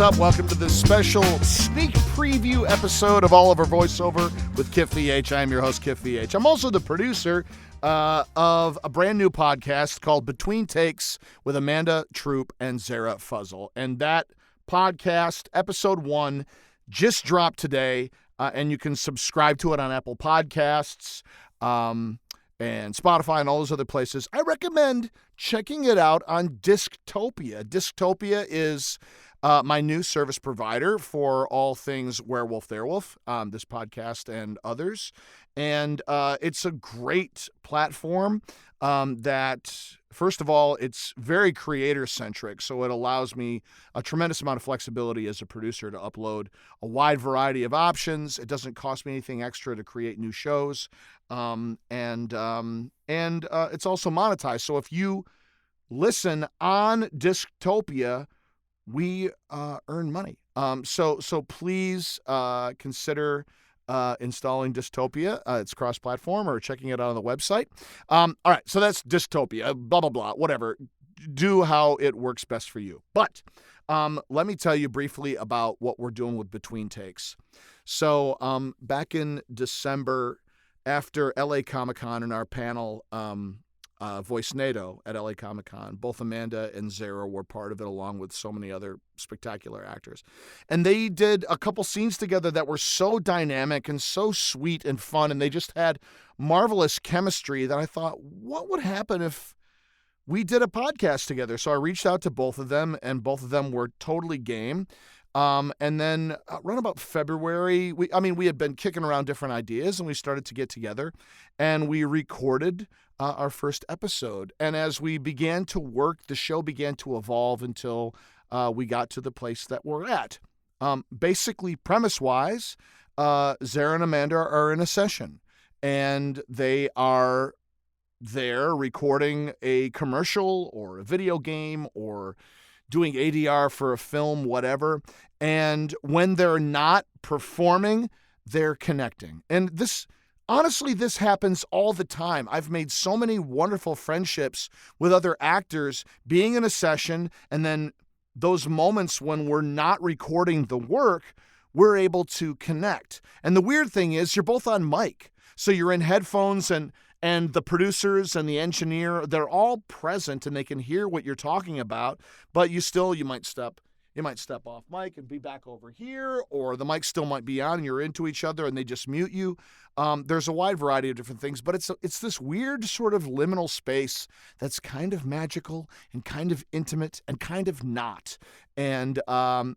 what's up? Welcome to this special sneak preview episode of All of Our Voiceover with Kiff VH. I'm your host, Kiff VH. I'm also the producer of a brand new podcast called Between Takes with Amanda Troop and Zehra Fazal. And that podcast, episode 1, just dropped today, and you can subscribe to it on Apple Podcasts and Spotify and all those other places. I recommend checking it out on Disctopia. Disctopia is my new service provider for all things Werewolf Theirwolf, this podcast and others. And it's a great platform that, first of all, it's very creator-centric, so it allows me a tremendous amount of flexibility as a producer to upload a wide variety of options. It doesn't cost me anything extra to create new shows, and it's also monetized. So if you listen on Disctopia, we earn money. So please consider installing Dystopia. It's cross-platform, or checking it out on the website. All right, so that's Dystopia, blah, blah, blah, whatever. Do how it works best for you. But let me tell you briefly about what we're doing with Between Takes. So back in December, after LA Comic-Con and our panel, Voice NATO at LA Comic-Con, both Amanda and Zehra were part of it, along with so many other spectacular actors. And they did a couple scenes together that were so dynamic and so sweet and fun, and they just had marvelous chemistry that I thought, what would happen if we did a podcast together? So I reached out to both of them, and both of them were totally game. And then around about February, we had been kicking around different ideas, and we started to get together, and we recorded our first episode. And as we began to work, the show began to evolve until we got to the place that we're at. Basically, premise-wise, Zehra and Amanda are in a session, and they are there recording a commercial or a video game or doing ADR for a film, whatever. And when they're not performing, they're connecting. And this happens all the time. I've made so many wonderful friendships with other actors being in a session, and then those moments when we're not recording the work, we're able to connect. And the weird thing is, you're both on mic. So you're in headphones, and the producers and the engineer, they're all present and they can hear what you're talking about, but you might step off mic and be back over here, or the mic still might be on and you're into each other and they just mute you. There's a wide variety of different things, but it's this weird sort of liminal space that's kind of magical and kind of intimate and kind of not. And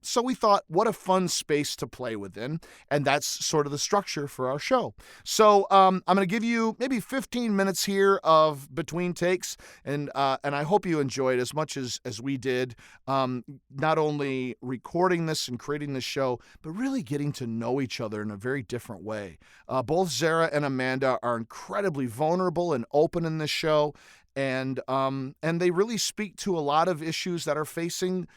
so we thought, what a fun space to play within. And that's sort of the structure for our show. So I'm going to give you maybe 15 minutes here of Between Takes. And I hope you enjoyed as much as we did, not only recording this and creating this show, but really getting to know each other in a very different way. Both Zehra and Amanda are incredibly vulnerable and open in this show. And they really speak to a lot of issues that are facing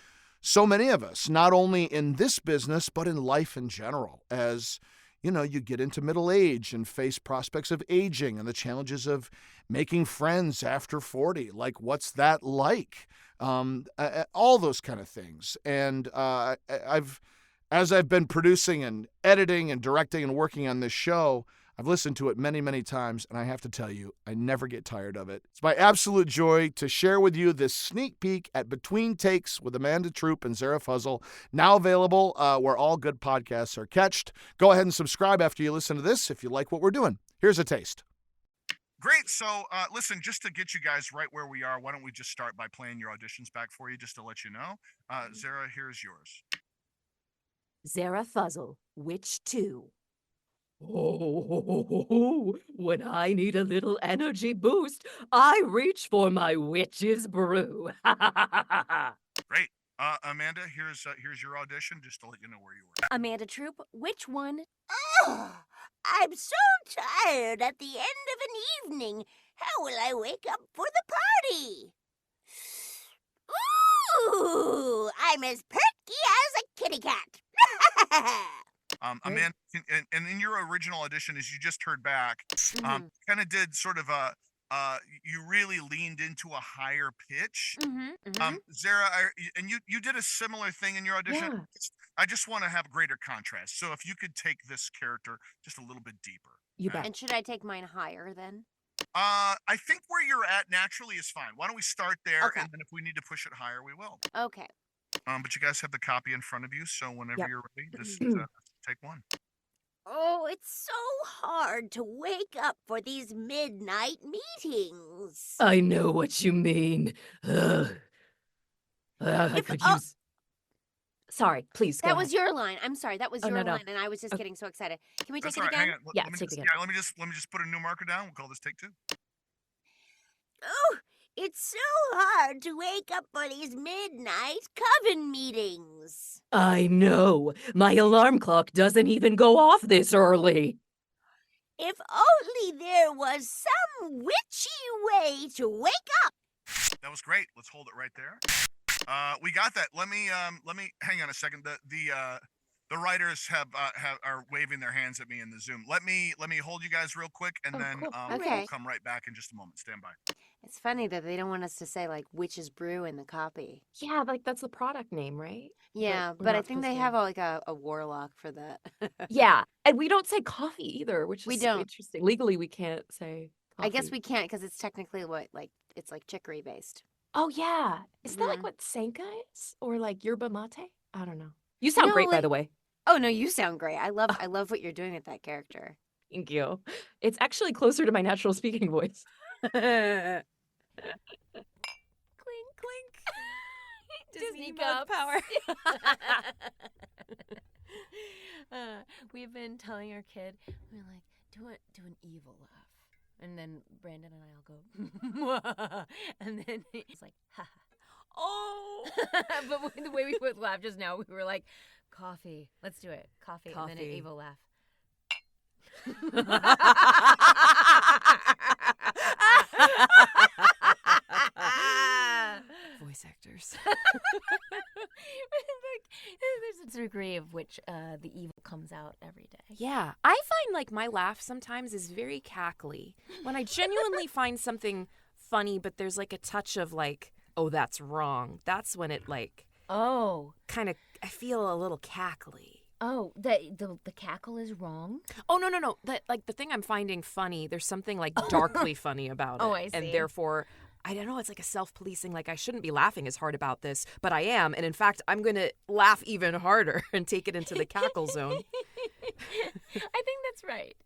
so many of us, not only in this business, but in life in general. As you know, you get into middle age and face prospects of aging and the challenges of making friends after 40. Like, what's that like? All those kind of things. And as I've been producing and editing and directing and working on this show, I've listened to it many, many times, and I have to tell you, I never get tired of it. It's my absolute joy to share with you this sneak peek at Between Takes with Amanda Troop and Zehra Fazal, now available where all good podcasts are catched. Go ahead and subscribe after you listen to this if you like what we're doing. Here's a taste. Great. So, listen, just to get you guys right where we are, why don't we just start by playing your auditions back for you, just to let you know. Zehra, here's yours. Zehra Fazal, Witch 2. Oh, when I need a little energy boost, I reach for my witch's brew. Great. Amanda, here's your audition, just to let you know where you were. Amanda Troop, which one? Oh, I'm so tired at the end of an evening. How will I wake up for the party? Ooh, I'm as perky as a kitty cat. Amanda, and in your original audition, as you just heard back, kind of did sort of a you really leaned into a higher pitch. Mm-hmm. Zehra, and you did a similar thing in your audition. Yeah. I just want to have greater contrast. So if you could take this character just a little bit deeper. You bet. And should I take mine higher then? I think where you're at naturally is fine. Why don't we start there, Okay. and then if we need to push it higher, we will. Okay. But you guys have the copy in front of you, so whenever Yep. you're ready, just take one. Oh, it's so hard to wake up for these midnight meetings. I know what you mean. Ugh. I If- could oh. use. Sorry, please go That ahead. was your line. I'm sorry. That was Oh, your no. line, and I was just Okay. getting so excited. Can we That's take all it right. again? Hang on. Yeah, let me take it just, again. yeah, let me just put a new marker down. We'll call this take 2. Oh, it's so hard to wake up for these midnight coven meetings. I know. My alarm clock doesn't even go off this early. If only there was some witchy way to wake up. That was great. Let's hold it right there. We got that. Let me hang on a second. The writers are waving their hands at me in the Zoom. Let me hold you guys real quick, and Oh, then cool. Okay. we'll come right back in just a moment. Stand by. It's funny that they don't want us to say, like, witch's brew in the copy. Yeah, like that's the product name, right? Yeah, we're but I not think supposed they to. have a warlock for that. Yeah, and we don't say coffee either, which is We so don't. interesting. Legally, we can't say coffee. I guess we can't because it's technically it's like chicory based. Oh, yeah. Is that like Mhm. what Senka is? Or like yerba mate? I don't know. You sound great, by like- the way. Oh no, you sound great. I love what you're doing with that character. Thank you. It's actually closer to my natural speaking voice. Clink clink. Disney milk power. We've been telling our kid, we're like, do an evil laugh. And then Brandon and I'll go, and then he's like, ha ha. Oh! But the way we would laugh just now, we were like, coffee. Let's do it. Coffee. And then an Coffee. evil laugh. Voice actors. There's a degree of which the evil comes out every day. Yeah, I find like my laugh sometimes is very cackly. When I genuinely find something funny, but there's like a touch of like, oh, that's wrong. That's when it like Oh. kind of, I feel a little cackly. Oh, the cackle is wrong? Oh, no. That like the thing I'm finding funny, there's something like darkly funny about it. Oh, I And see. therefore, I don't know, it's like a self-policing, like I shouldn't be laughing as hard about this, but I am. And in fact, I'm going to laugh even harder and take it into the cackle zone. I think that's right.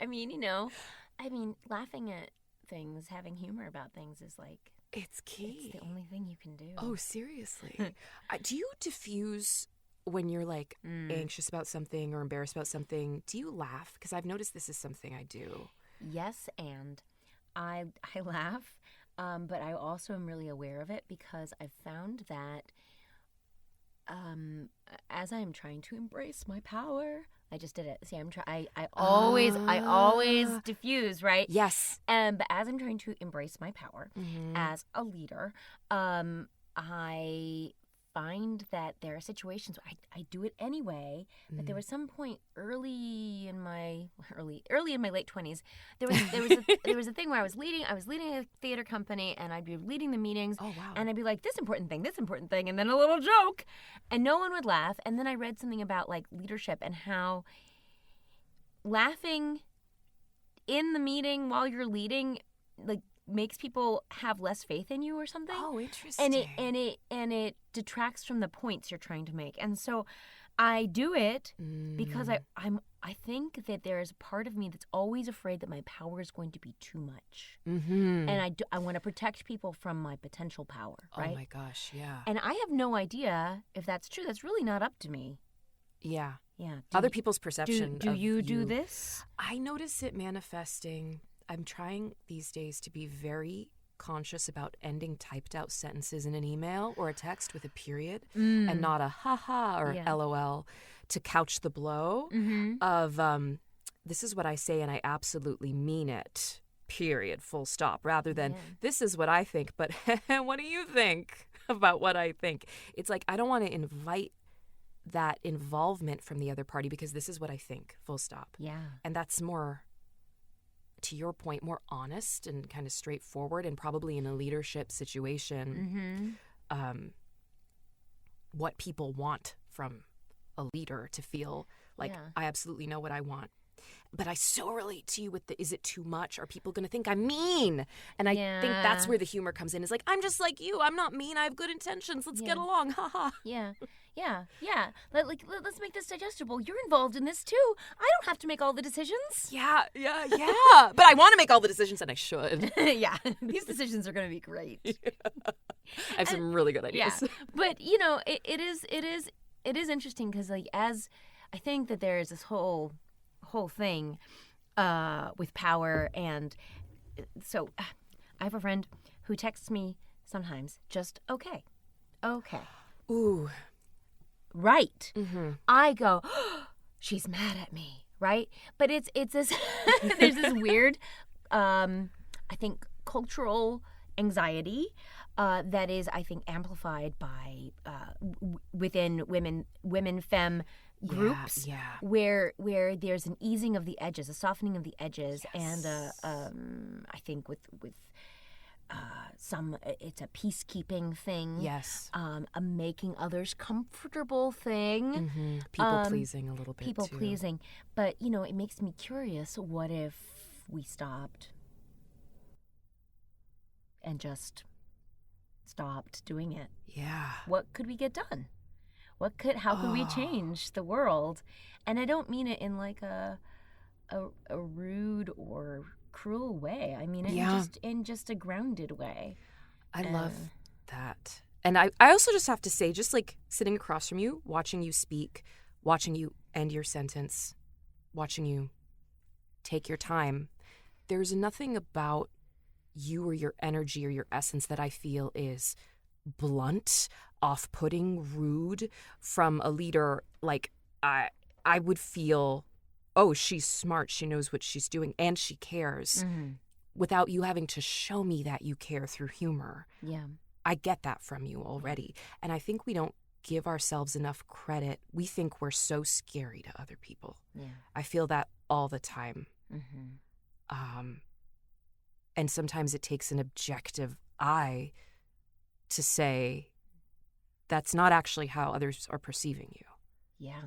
I mean, laughing at things, having humor about things is like, It's key. it's the only thing you can do. Oh, seriously. Do you diffuse when you're like anxious about something or embarrassed about something? Do you laugh? Because I've noticed this is something I do. Yes, and I laugh, but I also am really aware of it because I've found that as I am trying to embrace my power, I just did it. See, I always diffuse, right? Yes. But as I'm trying to embrace my power as a leader, I find that there are situations where I do it anyway. But there was some point early in my late 20s, there was a thing where I was leading a theater company, and I'd be leading the meetings. Oh, wow. And I'd be like, this important thing, and then a little joke, and no one would laugh. And then I read something about like leadership and how laughing in the meeting while you're leading like makes people have less faith in you or something. Oh, interesting. And it detracts from the points you're trying to make. And so I do it because I think that there is a part of me that's always afraid that my power is going to be too much. Mm-hmm. And I want to protect people from my potential power, right? Oh, my gosh, yeah. And I have no idea if that's true. That's really not up to me. Yeah. Yeah. Other people's perception Do of you do this? I notice it manifesting. I'm trying these days to be very conscious about ending typed out sentences in an email or a text with a period and not a ha-ha or Yeah. LOL to couch the blow of this is what I say and I absolutely mean it, period, full stop, rather than this is what I think, but what do you think about what I think? It's like I don't want to invite that involvement from the other party because this is what I think, full stop. Yeah. And that's more to your point, more honest and kind of straightforward, and probably in a leadership situation, what people want from a leader to feel like, I absolutely know what I want. But I so relate to you with the, is it too much? Are people going to think I'm mean? And I think that's where the humor comes in. It's like, I'm just like you. I'm not mean. I have good intentions. Let's get along. Ha ha. Yeah. Let's make this digestible. You're involved in this too. I don't have to make all the decisions. Yeah. But I want to make all the decisions, and I should. Yeah. These decisions are going to be great. I have some really good ideas. Yeah. But, you know, it is interesting because, like, as I think that there is this whole thing with power, and so I have a friend who texts me sometimes just okay. Ooh. Right. I go, oh, she's mad at me, right? But it's this there's this weird I think cultural anxiety that is, I think, amplified by within women femme groups, where there's an easing of the edges, a softening of the edges, and I think with some, it's a peacekeeping thing. Yes. A making others comfortable thing. People pleasing a little bit. People too. pleasing, but you know, it makes me curious. What if we stopped and just stopped doing it? Yeah. What could we get done? How could we change the world? And I don't mean it in like a rude or cruel way. I mean it in just a grounded way. I love that. And I also just have to say, just like sitting across from you, watching you speak, watching you end your sentence, watching you take your time, there's nothing about you or your energy or your essence that I feel is blunt, off-putting, rude from a leader. Like I would feel, oh, she's smart, she knows what she's doing, and she cares, without you having to show me that you care through humor. Yeah. I get that from you already. And I think we don't give ourselves enough credit. We think we're so scary to other people. Yeah. I feel that all the time. And sometimes it takes an objective eye to say, that's not actually how others are perceiving you. Yeah.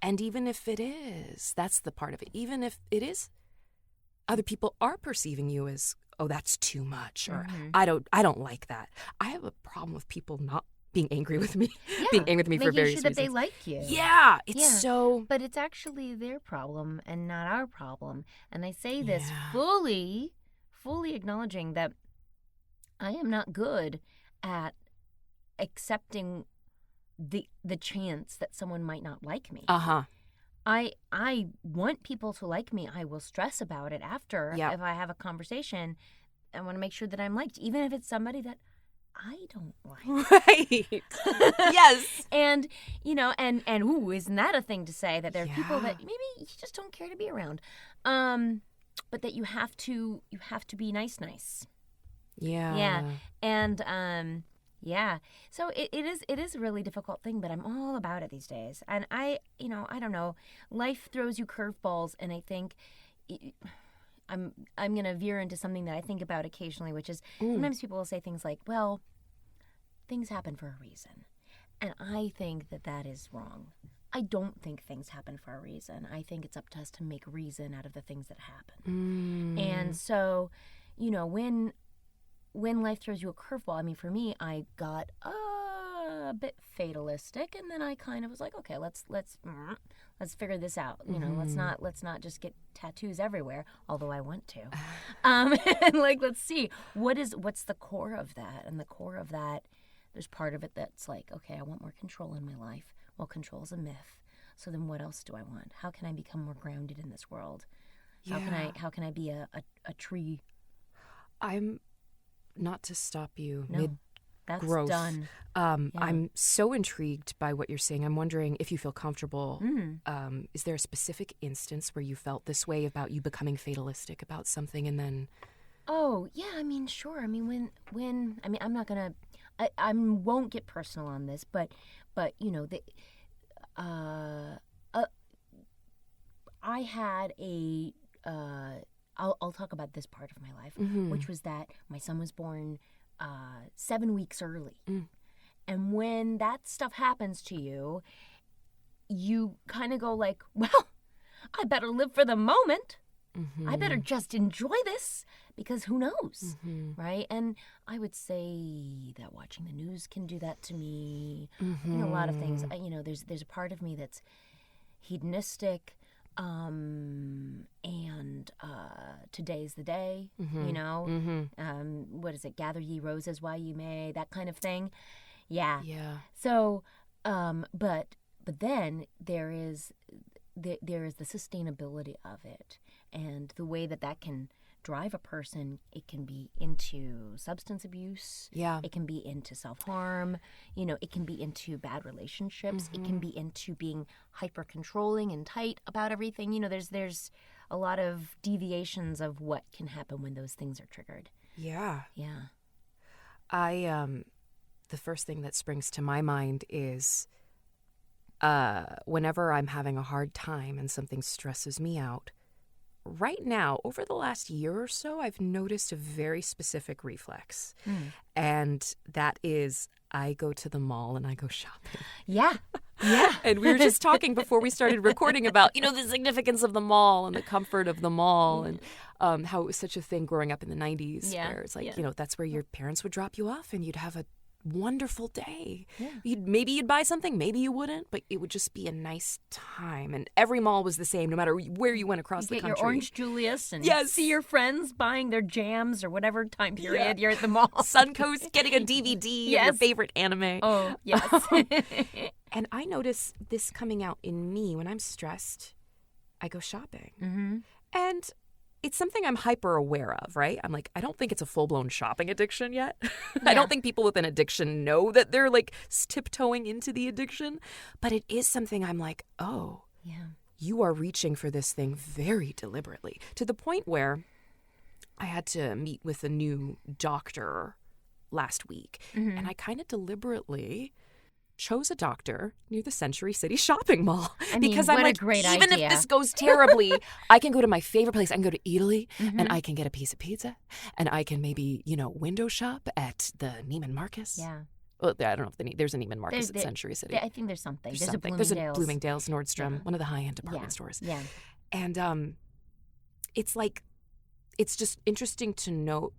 And even if it is, that's the part of it. Even if it is, other people are perceiving you as, oh, that's too much, or I don't like that. I have a problem with people not being angry with me, being angry with me for various reasons. Making sure that they like you. Yeah, it's so. But it's actually their problem and not our problem. And I say this fully acknowledging that I am not good at accepting the chance that someone might not like me. I want people to like me. I will stress about it after if I have a conversation. I want to make sure that I'm liked, even if it's somebody that I don't like. Right. Yes. And you know, and ooh, isn't that a thing to say, that there are people that maybe you just don't care to be around, but that you have to be nice. Yeah. And so it is a really difficult thing, but I'm all about it these days. And I don't know, life throws you curveballs, and I think I'm going to veer into something that I think about occasionally, which is sometimes people will say things like, well, things happen for a reason. And I think that is wrong. I don't think things happen for a reason. I think it's up to us to make reason out of the things that happen. And so, you know, when life throws you a curveball, I mean, for me, I got a bit fatalistic, and then I kind of was like, okay, let's figure this out. You know, let's not just get tattoos everywhere, although I want to. And like, let's see what's the core of that. And the core of that, there's part of it that's like, okay, I want more control in my life. Well, control is a myth. So then what else do I want? How can I become more grounded in this world? How can I be a tree? I'm not to stop you No, that's growth. done. I'm so intrigued by what you're saying. I'm wondering if you feel comfortable. Is there a specific instance where you felt this way about you becoming fatalistic about something, and then? Oh yeah, I mean, sure. I mean, when I mean, I'm not gonna, I won't get personal on this, but you know, I had a I'll talk about this part of my life, Mm-hmm. which was that my son was born 7 weeks early. And when that stuff happens to you, you kind of go like, well, I better live for the moment. I better just enjoy this because who knows, right? And I would say that watching the news can do that to me. A lot of things. There's a part of me that's hedonistic, and today's the day. What is it? Gather ye roses while ye may. That kind of thing. Yeah. So, but then there is the sustainability of it. And the way that can drive a person, it can be into substance abuse. Yeah. It can be into self-harm. It can be into bad relationships. It can be into being hyper-controlling and tight about everything. There's a lot of deviations of what can happen when those things are triggered. Yeah. Yeah. The first thing that springs to my mind is whenever I'm having a hard time and something stresses me out, right now, over the last year or so, I've noticed a very specific reflex. And that is I go to the mall and I go shopping. Yeah. And we were just talking before we started recording about, the significance of the mall and the comfort of the mall and how it was such a thing growing up in the 90s where it's like, that's where your parents would drop you off and you'd have a wonderful day. Maybe you'd buy something, maybe you wouldn't, but it would just be a nice time. And every mall was the same, no matter where you went across the country. Get your Orange Julius and Yes. see your friends buying their jams or whatever time period you're at the mall. Suncoast, getting a DVD of your favorite anime. Oh, yes. And I notice this coming out in me when I'm stressed. I go shopping. And it's something I'm hyper aware of, right? I'm like, I don't think it's a full-blown shopping addiction yet. I don't think people with an addiction know that they're like tiptoeing into the addiction. But it is something I'm like, oh, you are reaching for this thing very deliberately. To the point where I had to meet with a new doctor last week. And I kind of deliberately chose a doctor near the Century City shopping mall. Because I'm like, even if this goes terribly, I can go to my favorite place. I can go to Italy and I can get a piece of pizza and I can maybe, window shop at the Neiman Marcus. Yeah. Well, I don't know if there's a Neiman Marcus at Century City. I think there's something. There's a Bloomingdale's, Nordstrom, one of the high-end department stores. Yeah. And it's like, it's just interesting to note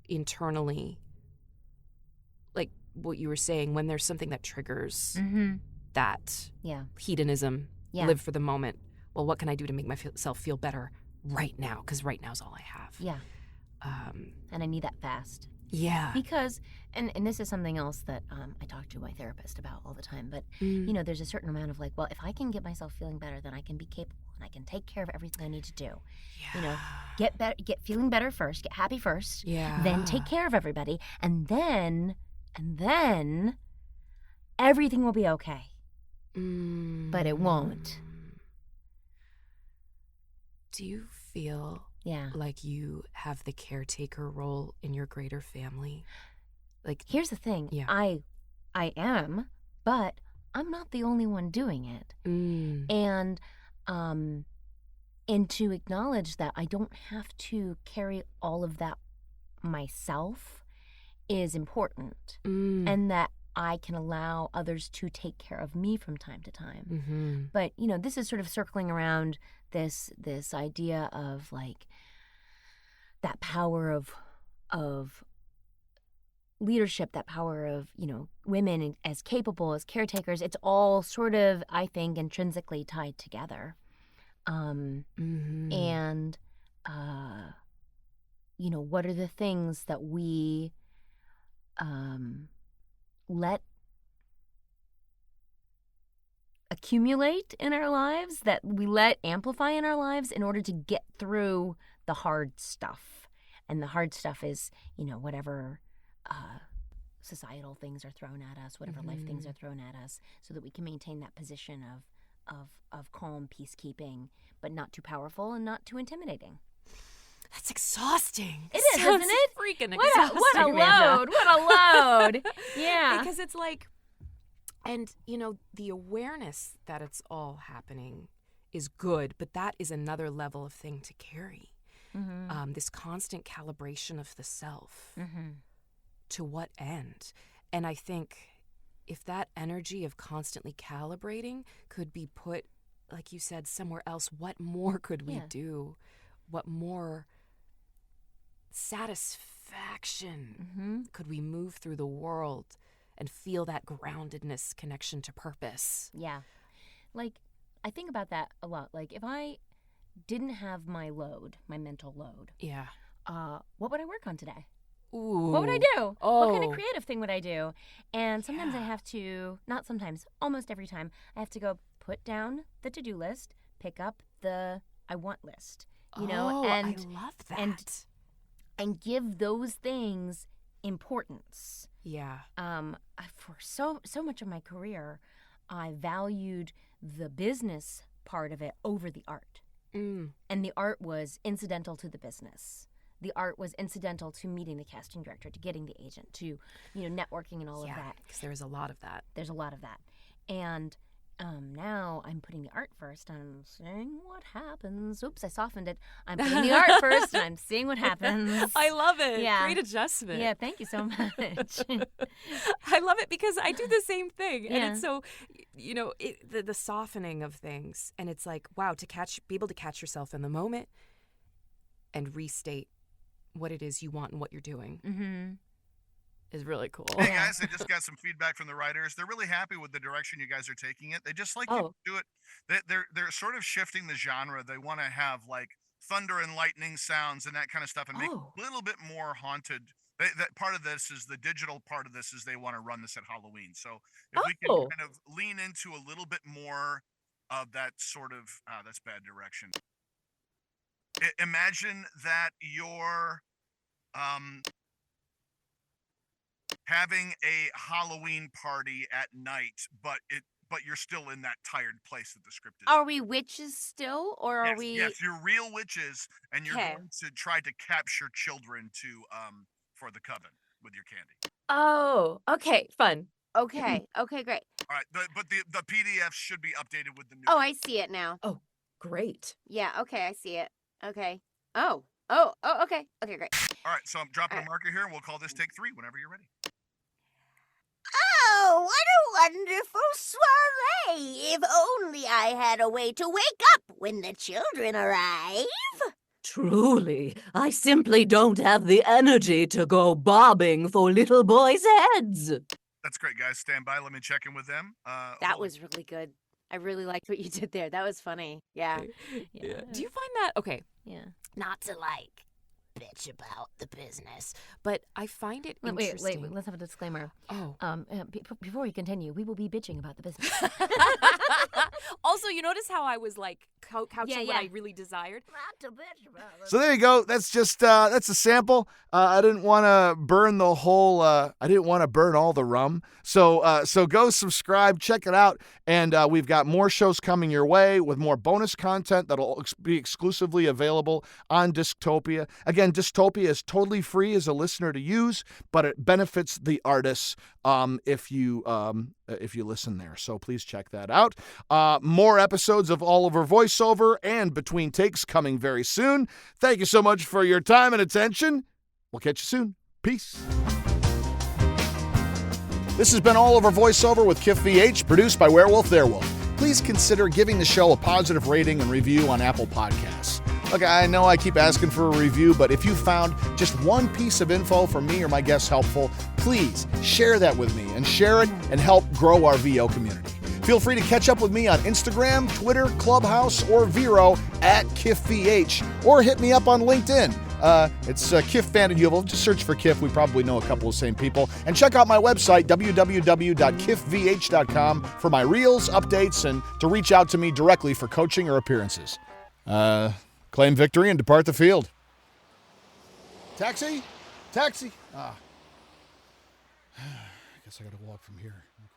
internally, like what you were saying, when there's something that triggers that hedonism, live for the moment. Well, what can I do to make myself feel better right now? Because right now is all I have. Yeah. And I need that fast. Yeah. Because, and this is something else that I talk to my therapist about all the time, but, there's a certain amount of like, well, if I can get myself feeling better, then I can be capable and I can take care of everything I need to do. Yeah. Get feeling better first, get happy first, yeah. then take care of everybody, and then everything will be okay. But it won't. Do you feel like you have the caretaker role in your greater family? Like, here's the thing. I am, but I'm not the only one doing it. And to acknowledge that I don't have to carry all of that myself is important. And that I can allow others to take care of me from time to time. But, this is sort of circling around this idea of like that power of leadership, that power of, women as capable as caretakers. It's all sort of, I think, intrinsically tied together. And, what are the things that we let accumulate in our lives, that we let amplify in our lives in order to get through the hard stuff. And the hard stuff is, whatever societal things are thrown at us, whatever life things are thrown at us, so that we can maintain that position of calm peacekeeping, but not too powerful and not too intimidating. That's exhausting. It is, isn't it? Freaking exhausting. What a load. What a load. Yeah. Because it's like, and, the awareness that it's all happening is good, but that is another level of thing to carry. this constant calibration of the self. To what end? And I think if that energy of constantly calibrating could be put, like you said, somewhere else, what more could we do? What more satisfaction could we move through the world and feel that groundedness, connection to purpose? Yeah. Like, I think about that a lot. Like, if I didn't have my load, my mental load, what would I work on today? Ooh. What would I do? What kind of Oh. creative thing would I do? And sometimes I have to, not sometimes, almost every time, I have to go put down the to-do list, pick up the I want list, you know, and I love that. and give those things importance. Yeah. For so much of my career, I valued the business part of it over the art. And the art was incidental to the business. The art was incidental to meeting the casting director, to getting the agent, to, networking and all of that. Because there was a lot of that. There's a lot of that. And now I'm putting the art first and I'm seeing what happens. Oops, I softened it. I'm putting the art first and I'm seeing what happens. I love it. Yeah. Great adjustment. Yeah, thank you so much. I love it because I do the same thing. And Yeah. it's so, the softening of things. And it's like, wow, be able to catch yourself in the moment and restate what it is you want and what you're doing is really cool. Hey guys, I just got some feedback from the writers. They're really happy with the direction you guys are taking it. They just like you to do it. They're sort of shifting the genre. They want to have like thunder and lightning sounds and that kind of stuff, and make it a little bit more haunted. That part of this is the digital part of this is they want to run this at Halloween. So if we can kind of lean into a little bit more of that sort of that's bad direction. Imagine that you're having a Halloween party at night, but you're still in that tired place that the script is. Are we witches still, or are we? Yes, you're real witches, and you're going to try to capture children to for the coven with your candy. Oh, okay, fun. Okay, great. All right, but the PDF should be updated with the new. Oh, I see it now. Oh, great. Yeah, okay, I see it. Okay. Oh, okay. Okay, great. All right, so I'm dropping a marker here, and we'll call this take 3 whenever you're ready. Oh, what a wonderful soiree! If only I had a way to wake up when the children arrive. Truly, I simply don't have the energy to go bobbing for little boys' heads. That's great, guys. Stand by. Let me check in with them. That was really good. I really liked what you did there. That was funny. Yeah. Yeah. Do you find that okay? Yeah. Not to bitch about the business. But I find it Wait, interesting. let's have a disclaimer. Oh. Before we continue, we will be bitching about the business. Also, you notice how I was like couching what Yeah. I really desired? Not to bitch about it. So there you go. That's just that's a sample. I didn't want to burn the whole. I didn't want to burn all the rum. So go subscribe, check it out, and we've got more shows coming your way with more bonus content that'll be exclusively available on Disctopia. Again, Dystopia is totally free as a listener to use, but it benefits the artists if you listen there. So please check that out. More episodes of Oliver Voiceover and Between Takes coming very soon. Thank you so much for your time and attention. We'll catch you soon. Peace. This has been Oliver Voiceover with Kiff VH, produced by Werewolf Theirwolf. Please consider giving the show a positive rating and review on Apple Podcasts. Look, I know I keep asking for a review, but if you found just one piece of info for me or my guests helpful, please share that with me and share it and help grow our VO community. Feel free to catch up with me on Instagram, Twitter, Clubhouse, or Vero at KiffVH, or hit me up on LinkedIn. It's Kiff Vanden Heuvel. Just search for Kiff. We probably know a couple of the same people. And check out my website, www.kiffvh.com, for my reels, updates, and to reach out to me directly for coaching or appearances. Claim victory and depart the field. Taxi? Taxi? I guess I gotta walk from here. Okay.